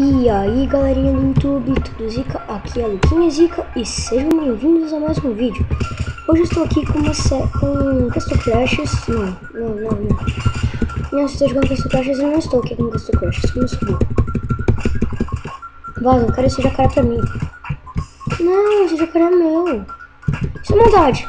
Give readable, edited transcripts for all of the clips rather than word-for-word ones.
E aí galerinha do YouTube, tudo zica? Aqui é a Luquinha Zica e sejam bem-vindos a mais um vídeo. Hoje eu estou aqui com Castle Crashers. Não estou jogando Castle Crashers, eu não estou aqui com Castle Crashers, como eu subi. Vaza, eu quero esse jacaré pra mim. Não, esse jacaré é meu. Isso é maldade.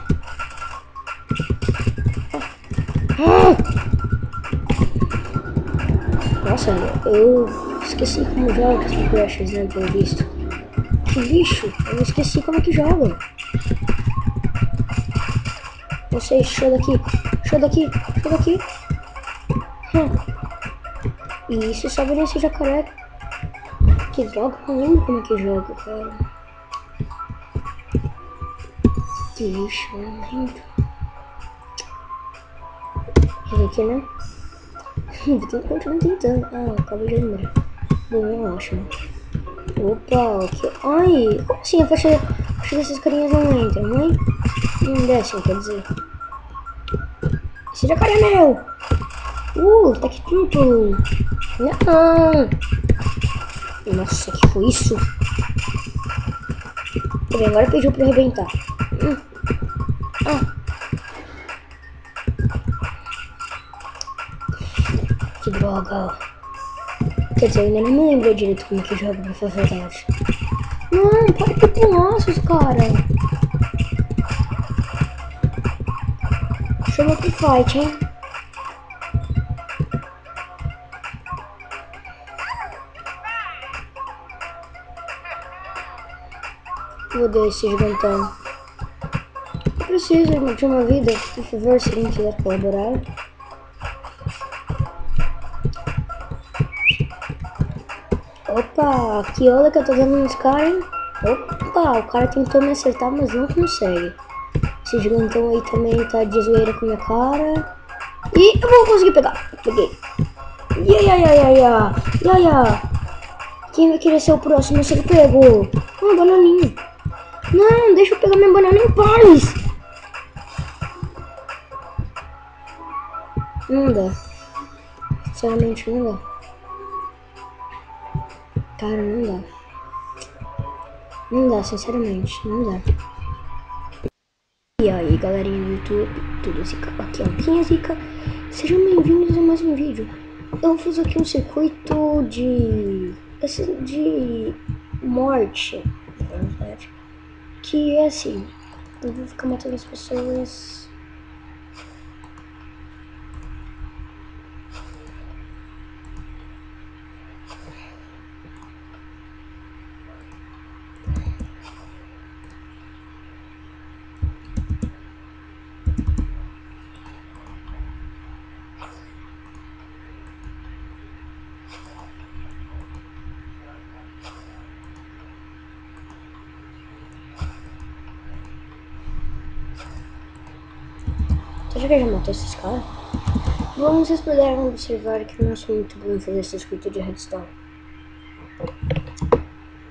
Nossa, eu esqueci como joga Castle Crashers, né, pelo visto. Que bicho, eu esqueci como é que joga. Vocês, show daqui. E se sobe nesse jacaré. Que droga, eu não lembro como é que joga, cara. Que bicho, eu não lembro. Esse aqui, né? Continuo tentando. Ah, acabei de lembrar. Bom, eu acho, né? Opa, que... Ai, como assim? A faixa dessas carinhas não entra, mãe? Não desce, quer dizer. Esse jacaré é meu! Tá aqui tudo! Não! Nossa, que foi isso? Peraí, agora pediu pra arrebentar. Que droga! Quer dizer, eu ainda não me lembro direito como que joga, pra falar a verdade. Não, para de pular, seus cara! Chama pro fight, hein? Vou dar esse gigantão. Eu preciso de uma vida, por favor, se alguém quiser colaborar. Opa, que onda que eu tô dando nos caras, hein? Opa, o cara tentou me acertar, mas não consegue. Esse gigantão aí também tá de zoeira com a minha cara. E eu vou conseguir pegar. Peguei. Quem vai querer ser o próximo a ser pego? Ah, bananinha. Não, deixa eu pegar minha banana em paz. Não dá. Sinceramente, não dá. Cara, não dá. Não dá, sinceramente, não dá. E aí, galerinha do YouTube, tudo zica? Aqui é o Luquinha Zica. Sejam bem-vindos a mais um vídeo. Eu fiz aqui um circuito de morte, na verdade. Que é assim, eu vou ficar matando as pessoas. Você já matou esses caras? Bom, vocês puderam observar que eu não sou muito bom em fazer esse circuito de redstone.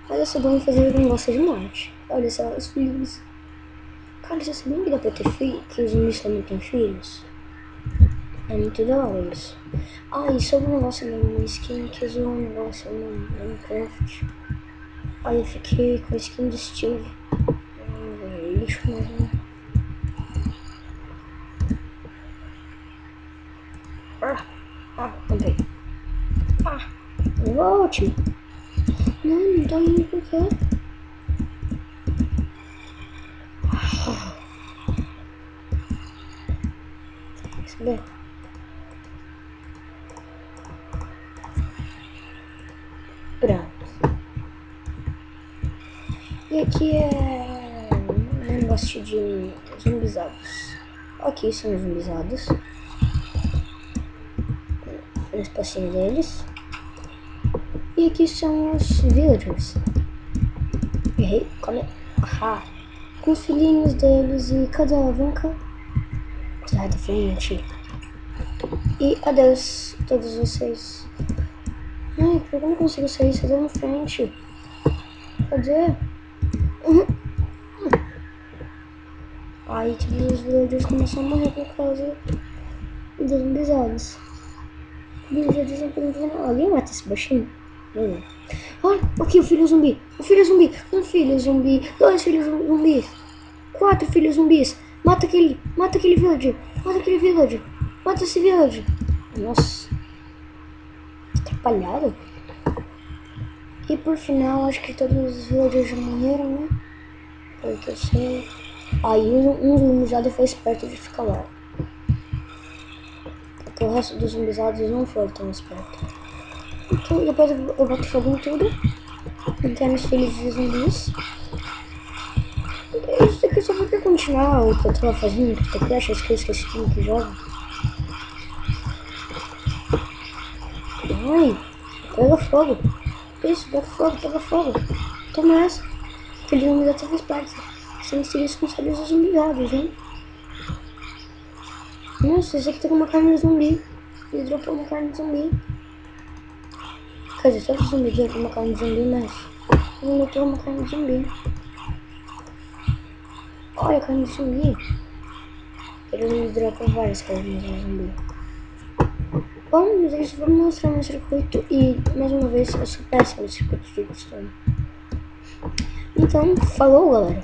Mas eu sou bom em fazer um negócio de morte. Olha só, os filhos. Cara, você sabia que dá pra ter filho? Que os zumbis também têm filhos? É muito da hora isso. Ah, e sobre o negócio da minha skin, que usou um negócio no Minecraft. Aí eu fiquei com a skin do Steve. É lixo mesmo. Comprei. Volte. Não tá indo por quê? Quer saber? Pronto. E aqui é um negócio de zumbizados. Aqui são os zumbizados. Um espacinho deles. E aqui são os villagers. Errei, come. Com os filhinhos deles e cada vem cá. Sai da frente. E adeus todos vocês. Ai, por que eu não consigo sair? Sai da frente. Cadê? Aí todos os villagers começam a morrer por causa dos zumbizados. Villagers não podem fazer nada. Alguém mata esse baixinho? Olha, aqui o filho zumbi. O filho zumbi. Um filho zumbi. Dois filhos zumbis. 4 filhos zumbis. Mata aquele villager. Mata aquele villager. Mata esse villager. Nossa. Atrapalhado. E por final, acho que todos os villagers já morreram, né? Porque eu sei. Aí um zumbizado foi esperto de ficar lá. Porque o resto dos zumbizados não foram tão espertos. Então depois eu boto fogo em tudo. Entrar nos filhos de zumbis. E isso aqui só foi pra continuar o que eu tava fazendo. Porque eu acho que eu esqueci como que joga. Ai, pega fogo. Isso, pega fogo, pega fogo. Toma essa. Aquele zumbizado tava esperto. Sem ser responsáveis os zumbizados, né? Nossa, esse aqui tá com uma carne de zumbi. Ele dropou uma carne de zumbi. Quer dizer, todo zumbi dropou uma carne de zumbi, mas ele dropou uma carne de zumbi. Olha a carne de zumbi. Ele dropou várias carnes de zumbi. Bom, mas eles vão mostrar meu circuito e, mais uma vez, eu sou péssimo no circuito de costume. Então, falou, galera.